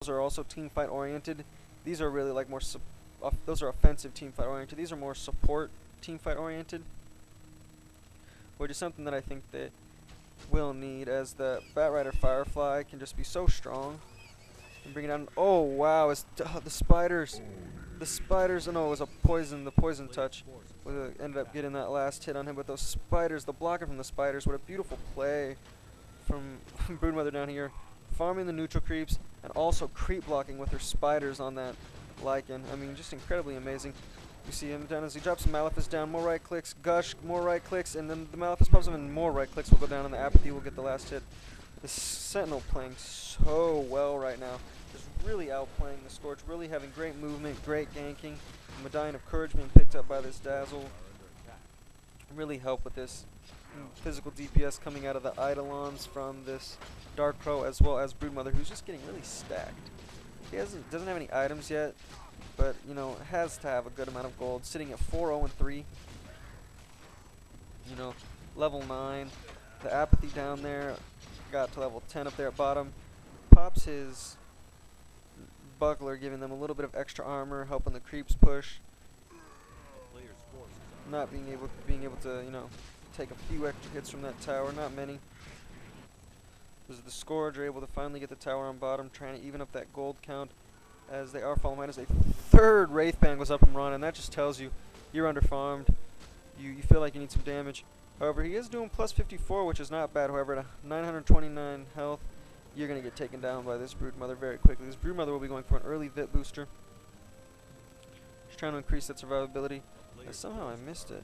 wolves are also team fight oriented. These are really like more those are offensive team fight oriented. These are more support team fight oriented, which is something that I think they will need, as the Batrider Firefly can just be so strong and bring it down. Oh wow, it's the spiders. The spiders, oh no, it was a poison, the poison touch ended up getting that last hit on him, but those spiders, the blocker from the spiders, what a beautiful play from Broodmother down here, farming the neutral creeps and also creep blocking with her spiders on that Lycan. I mean, just incredibly amazing. You see him down as he drops the Malefice down, more right clicks, gush, more right clicks, and then the Malefice pops him and more right clicks will go down and the Apathy will get the last hit. The Sentinel playing so well right now. Just really outplaying the Scorch, really having great movement, great ganking. The Medallion of Courage being picked up by this Dazzle really help with this physical DPS coming out of the Eidolons from this Dark Crow, as well as Broodmother, who's just getting really stacked. He doesn't have any items yet, but you know, has to have a good amount of gold, sitting at 4-0-3. You know, level 9. The Apathy down there got to level 10 up there at bottom. Pops his Buckler, giving them a little bit of extra armor, helping the creeps push. Not being able to, you know, take a few extra hits from that tower, not many. As the Scourge are able to finally get the tower on bottom, trying to even up that gold count, as they are falling behind. As a third Wraith Bang goes up and run, and that just tells you you're underfarmed. You feel like you need some damage. However, he is doing plus 54, which is not bad. However, at 929 health, you're going to get taken down by this Broodmother very quickly. This Broodmother will be going for an early Vit booster. Just trying to increase that survivability. And somehow I missed it.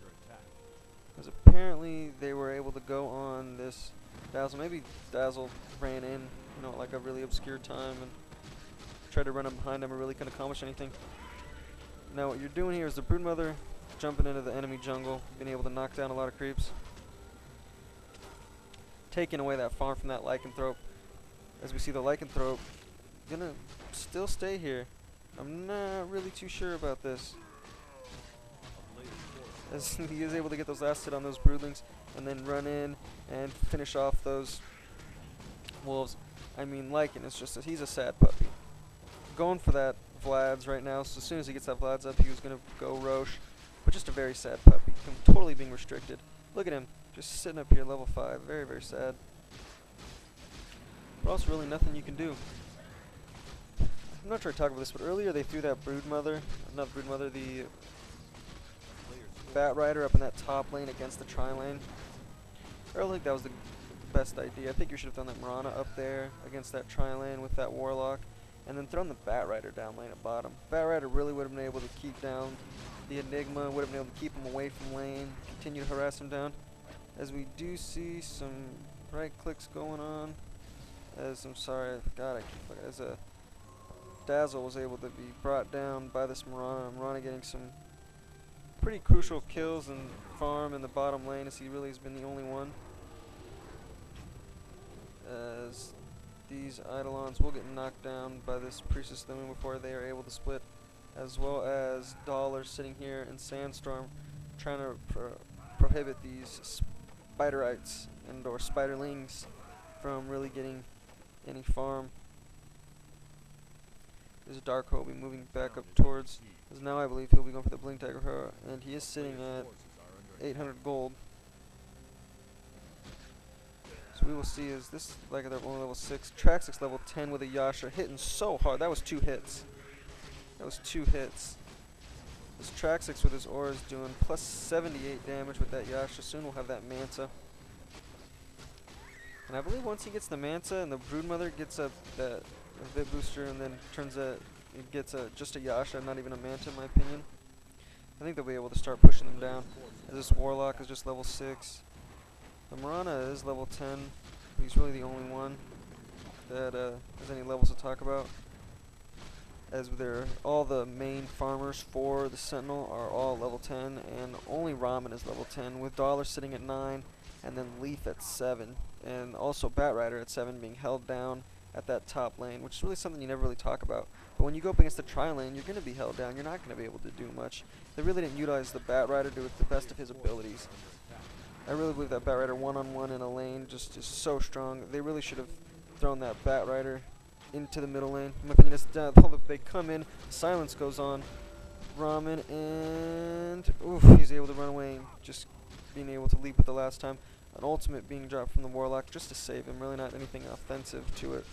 Because apparently they were able to go on this Dazzle. Maybe Dazzle ran in, you know, at like a really obscure time and tried to run up behind him or really couldn't accomplish anything. Now what you're doing here is the Broodmother jumping into the enemy jungle, being able to knock down a lot of creeps. Taking away that farm from that Lycanthrope. As we see the Lycanthrope gonna still stay here. I'm not really too sure about this. As he is able to get those last hit on those Broodlings and then run in and finish off those wolves. I mean, Lycan is just he's a sad puppy. Going for that Vlad's right now, so as soon as he gets that Vlad's up, he was going to go Roche. But just a very sad puppy, totally being restricted. Look at him, just sitting up here, level 5, very, very sad. But also really nothing you can do. I'm not sure to talk about this, but earlier they threw that Broodmother, not Broodmother, the Batrider up in that top lane against the tri-lane. I don't think that was the best idea. I think you should have done that Mirana up there against that tri-lane with that Warlock, and then thrown the Batrider down lane at bottom. Batrider really would have been able to keep down the Enigma, would have been able to keep him away from lane, continue to harass him down. As we do see some right clicks going on, as I'm sorry, God, I keep forgetting, as a Dazzle was able to be brought down by this Mirana. Mirana getting some pretty crucial kills and farm in the bottom lane, as he really has been the only one. As these Eidolons will get knocked down by this Priestess of the Moon before they are able to split, as well as Dollar sitting here in Sandstorm trying to prohibit these Spiderites and or Spiderlings from really getting any farm. There's a Dark Crow will be moving back up towards, as now I believe he'll be going for the Blink Dagger Hero, and he is sitting at 800 gold. So we will see, is this like they're only level 6, track 6 level 10 with a Yasha, hitting so hard. That was 2 hits. That was 2 hits. This track 6 with his aura is doing plus 78 damage with that Yasha. Soon we'll have that Manta. And I believe once he gets the Manta and the Broodmother gets a Vit booster and then turns it gets just a Yasha, not even a Manta in my opinion, I think they'll be able to start pushing them down. As this Warlock is just level 6. The Mirana is level 10, but he's really the only one that has any levels to talk about. As all the main farmers for the Sentinel are all level 10, and only Ramen is level 10, with Dollar sitting at 9, and then Leaf at 7, and also Batrider at 7 being held down at that top lane, which is really something you never really talk about. But when you go up against the tri-lane, you're going to be held down. You're not going to be able to do much. They really didn't utilize the Batrider to the best of his abilities. I really believe that Batrider one-on-one in a lane just is so strong. They really should have thrown that Batrider into the middle lane. In my opinion, it's they come in, silence goes on. Ramen, and oof, he's able to run away, just being able to leap with the last time. An ultimate being dropped from the Warlock just to save him, really not anything offensive to it.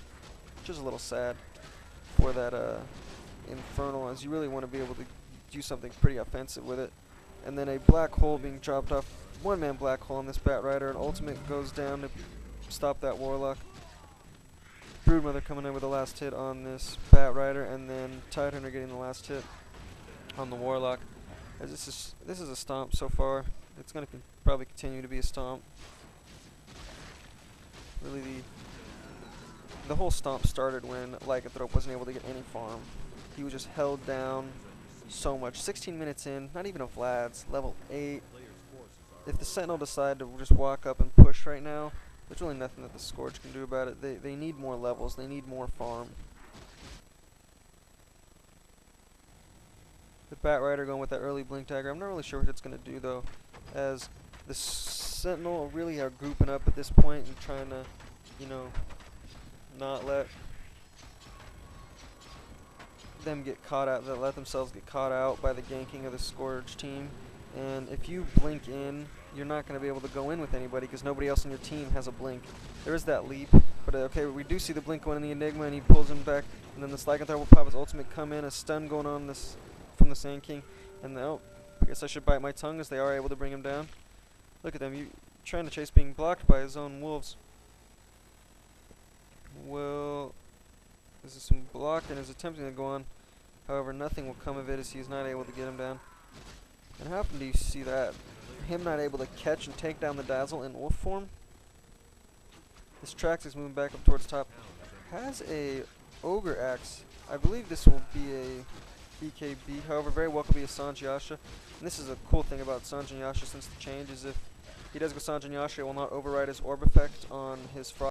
Just a little sad for that Infernal, as you really want to be able to do something pretty offensive with it. And then a black hole being dropped off, one-man black hole on this Bat Rider. An ultimate goes down to stop that Warlock. Broodmother coming in with the last hit on this Bat Rider, and then Tidehunter getting the last hit on the Warlock. As this is a stomp so far. It's going to probably continue to be a stomp. Really, the whole stomp started when Lycanthrope wasn't able to get any farm. He was just held down so much. 16 minutes in, not even a Vlad's, level 8. If the Sentinel decide to just walk up and push right now, there's really nothing that the Scourge can do about it. They need more levels. They need more farm. The Bat Rider going with that early blink dagger. I'm not really sure what it's going to do though, as the Sentinel really are grouping up at this point and trying to, you know, not let them get caught out. They let themselves get caught out by the ganking of the Scourge team. And if you blink in, you're not going to be able to go in with anybody because nobody else on your team has a blink. There is that leap, but okay, we do see the blink going in the Enigma, and he pulls him back. And then the Lycanthrope will pop his ultimate, come in, a stun going on this from the Sand King, and then, oh, I guess I should bite my tongue as they are able to bring him down. Look at them, you trying to chase being blocked by his own wolves. Well, this is some block and is attempting to go on. However, nothing will come of it as he is not able to get him down. And how often do you see that? Him not able to catch and take down the Dazzle in wolf form. This Trax is moving back up towards top. Has a Ogre Axe. I believe this will be a BKB, however, very well could be a Sanj Yasha. And this is a cool thing about Sanj and Yasha since the change is if he does go Sanj and Yasha, it will not override his orb effect on his Frost.